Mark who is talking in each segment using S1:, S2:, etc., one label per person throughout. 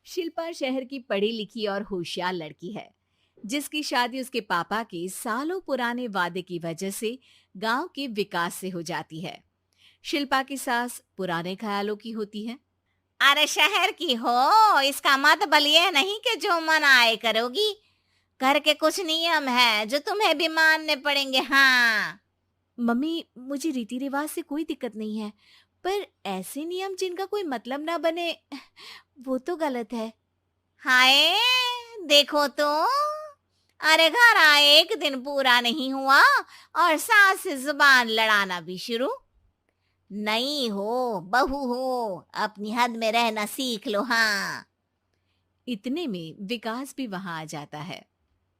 S1: शिल्पा शहर की पढ़ी लिखी और होशियार लड़की है, जिसकी शादी उसके पापा के सालों पुराने वादे की वजह से गांव के विकास से हो जाती है। शिल्पा की सास पुराने ख्यालों की होती है।
S2: अरे शहर की हो, इसका मतलब ये नहीं कि जो मन आए करोगी। घर के कुछ नियम है जो तुम्हें भी मानने पड़ेंगे। हाँ।
S1: मम्मी, मुझे रीति रिवाज से कोई दिक्कत नहीं है, पर ऐसे नियम जिनका कोई मतलब ना बने, वो तो गलत है।
S2: हाय, देखो तो। अरे घर आए एक दिन पूरा नहीं हुआ और सास से जुबान लड़ाना भी शुरू। नहीं हो, बहू हो, अपनी हद में रहना सीख लो। हाँ।
S1: इतने में विकास भी वहां आ जाता है।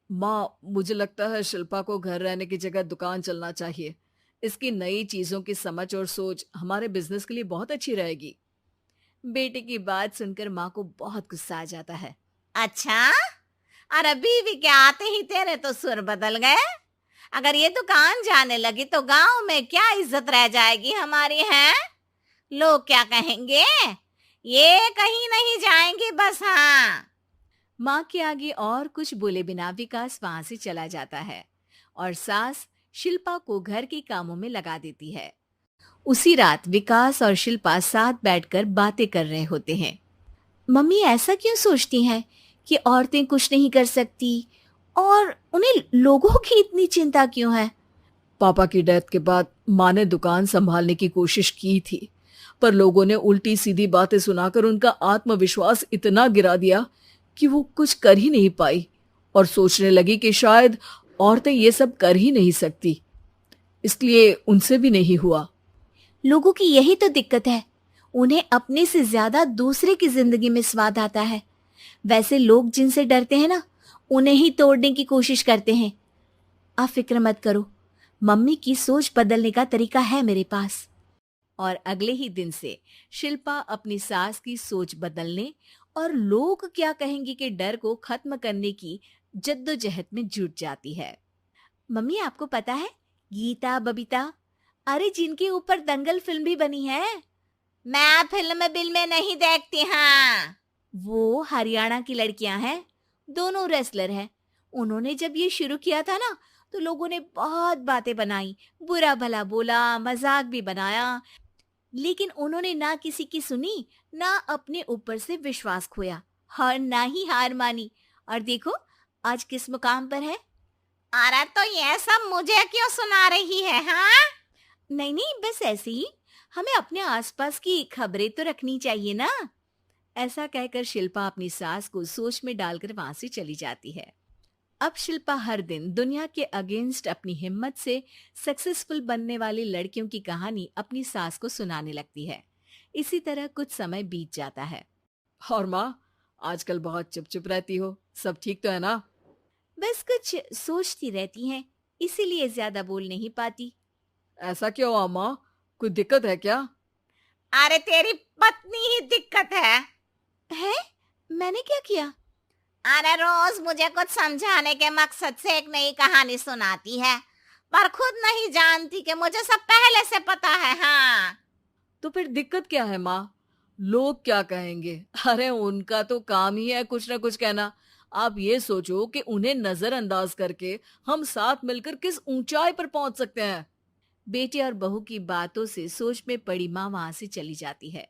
S3: माँ, मुझे लगता है शिल्पा को घर रहने की जगह दुकान चलना चाहिए। इसकी नई चीजों की समझ और सोच हमारे बिजनेस के लिए बहुत अच्छी रहेगी।
S1: बेटे की बात सुनकर माँ को बहुत गुस्सा आ जाता है।
S2: अच्छा, अरे बीवी के आते ही तेरे तो सुर बदल गए। अगर ये दुकान जाने लगी तो गांव में क्या इज्जत रह जाएगी हमारी है? लोग क्या कहेंगे? ये कहीं नहीं जाएंगी बस। हाँ।
S1: माँ के आगे और कुछ बोले बिना विकास वहां से चला जाता है और सास शिल्पा को घर के कामों में लगा देती है। उसी रात विकास और शिल्पा साथ बैठकर बातें कर रहे होते हैं। मम्मी ऐसा क्यों सोचती हैं कि औरतें कुछ नहीं कर सकती, और उन्हें लोगों की इतनी चिंता क्यों है?
S3: पापा की डेथ के बाद माँ ने दुकान संभालने की कोशिश की थी, पर लोगों ने उल्टी सीधी बातें सुनाकर उनका आत्मविश्वास इतना गिरा दिया कि वो कुछ कर ही नहीं पाई और सोचने लगी कि शायद औरतें ये सब कर ही नहीं सकती। इसलिए उनसे भी नहीं हुआ।
S1: लोगों की यही तो दिक्कत है, उन्हें अपने से ज्यादा दूसरे की जिंदगी में स्वाद आता है। वैसे लोग जिनसे डरते हैं ना, उन्हें ही तोड़ने की कोशिश करते हैं। आप फिक्र मत करो, मम्मी की सोच बदलने का तरीका है मेरे पास। और अगले ही दिन से शिल्पा अपनी सास की सोच बदलने और लोग क्या कहेंगे के डर को खत्म करने की जद्दोजहद में जुट जाती है। मम्मी, आपको पता है, गीता बबीता, अरे जिनके ऊपर दंगल फिल्म भी बनी है,
S2: मैं फिल्म बिल में नहीं देखती। हाँ।
S1: वो हरियाणा की लड़कियां हैं, दोनों रेसलर हैं। उन्होंने जब ये शुरू किया था ना, तो लोगों ने बहुत बातें बनाई, बुरा भला बोला, मजाक भी बनाया, लेकिन उन्होंने ना किसी की सुनी, ना अपने ऊपर से विश्वास खोया और ना ही हार मानी। और देखो आज किस मुकाम पर है।
S2: अरे तो ये सब मुझे क्यों सुना रही है? हाँ।
S1: नहीं नहीं, बस ऐसे ही, हमें अपने आसपास की खबरें तो रखनी चाहिए ना। ऐसा कहकर शिल्पा अपनी सास को सोच में डालकर वहां से चली जाती है। अब शिल्पा हर दिन दुनिया के अगेंस्ट अपनी हिम्मत से सक्सेसफुल बनने वाली लड़कियों की कहानी अपनी सास को सुनाने लगती है। इसी तरह कुछ समय बीत जाता है।
S3: और माँ, आजकल बहुत चुप चुप रहती हो, सब ठीक तो है ना?
S1: बस कुछ सोचती रहती हैं, इसीलिए ज्यादा बोल नहीं पाती।
S3: ऐसा क्यों हुआ माँ? कोई दिक्कत है क्या?
S2: अरे तेरी पत्नी ही दिक्कत है।
S1: है? मैंने क्या किया?
S2: अरे रोज मुझे कुछ समझाने के मकसद से एक नई कहानी सुनाती है, पर खुद नहीं जानती कि मुझे सब पहले से पता है। हाँ।
S3: तो फिर दिक्कत क्या है माँ? लोग क्या कहेंगे? अरे उनका तो काम ही है कुछ ना कुछ कहना। आप ये सोचो कि उन्हें नजरअंदाज करके हम साथ मिलकर किस ऊंचाई पर पहुंच सकते हैं।
S1: बेटे और बहू की बातों से सोच में पड़ी माँ वहां से चली जाती है।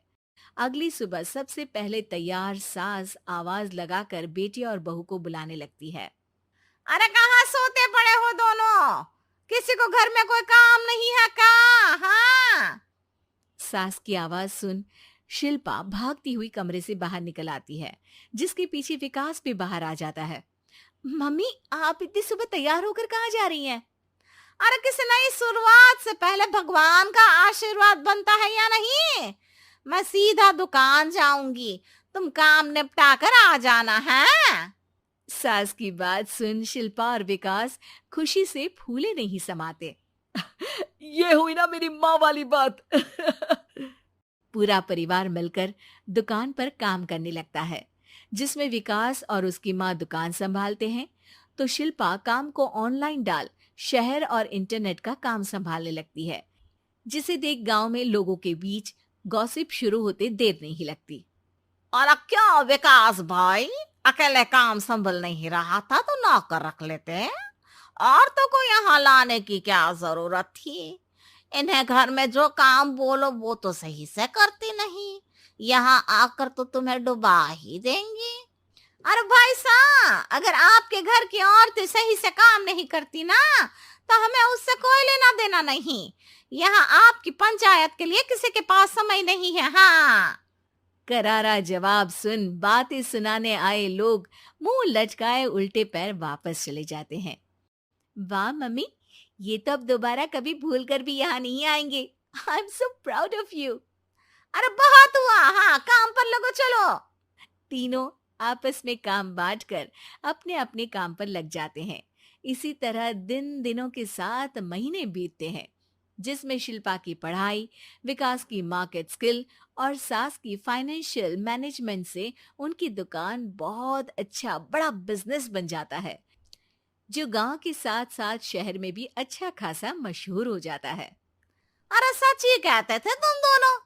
S1: अगली सुबह सबसे पहले तैयार सास आवाज लगाकर बेटी और बहू को बुलाने लगती है।
S2: अरे कहाँ सोते पड़े हो दोनों? किसी को घर में कोई काम नहीं है क्या? हाँ।
S1: सास की आवाज सुन शिल्पा भागती हुई कमरे से बाहर निकल आती है, जिसके पीछे विकास भी बाहर आ जाता है। मम्मी, आप इतनी सुबह तैयार होकर कहाँ जा रही हैं?
S2: अरे किसी नई शुरुआत से पहले भगवान का आशीर्वाद बनता है या नहीं? मैं सीधा दुकान जाऊंगी, तुम काम निपटा कर आ जाना है।
S1: सास की बात सुन शिल्पा और विकास खुशी से फूले नहीं समाते।
S3: ये हुई ना मेरी माँ वाली बात।
S1: पूरा परिवार मिलकर दुकान पर काम करने लगता है, जिसमें विकास और उसकी माँ दुकान संभालते हैं, तो शिल्पा काम को ऑनलाइन डाल शहर और इंटरनेट का काम संभालने लगती है, जिसे देख गांव में लोगों के बीच गॉसिप शुरू होते देर नहीं लगती।
S2: और क्या विकास भाई, अकेले काम संभल नहीं रहा था तो नौकर रख लेते। और तो को यहाँ लाने की क्या जरूरत थी? इन्हें घर में जो काम बोलो वो तो सही से करती नहीं, यहाँ आकर तो तुम्हें डुबा ही देंगी। अरे भाई साहब, अगर आपके घर की औरतें सही से काम नहीं करती ना, तो हमें उससे कोई लेना देना नहीं। यहाँ आपकी पंचायत के लिए किसी के पास समय नहीं है। हाँ।
S1: करारा जवाब सुन बातें सुनाने आए लोग मुंह लटकाए उल्टे पैर वापस चले जाते हैं। वाह मम्मी, ये तो अब दोबारा कभी भूल कर भी यहाँ नहीं आएंगे। I am so proud of you.
S2: अरे बहुत हुआ, हाँ काम पर लगो चलो।
S1: तीनों आपस में काम बांटकर अपने अपने काम पर लग जाते हैं। इसी तरह दिनों के साथ महीने बीतते हैं, जिसमें शिल्पा की पढ़ाई, विकास की मार्केट स्किल और सास की फाइनेंशियल मैनेजमेंट से उनकी दुकान बहुत अच्छा बड़ा बिजनेस बन जाता है, जो गांव के साथ साथ शहर में भी अच्छा खासा मशहूर हो जाता है।
S2: अरे सच ही कहते थे तुम दोनों,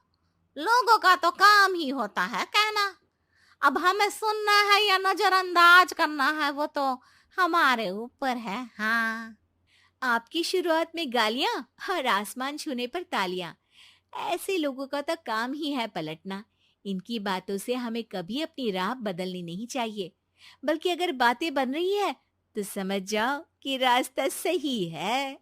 S2: लोगों का तो काम ही होता है कहना। अब हमें सुनना है या नजरअंदाज करना है वो तो हमारे ऊपर है। हाँ।
S1: आपकी शुरुआत में गालियां और आसमान छूने पर तालियां, ऐसे लोगों का तो काम ही है पलटना। इनकी बातों से हमें कभी अपनी राह बदलनी नहीं चाहिए, बल्कि अगर बातें बन रही है तो समझ जाओ कि रास्ता सही है।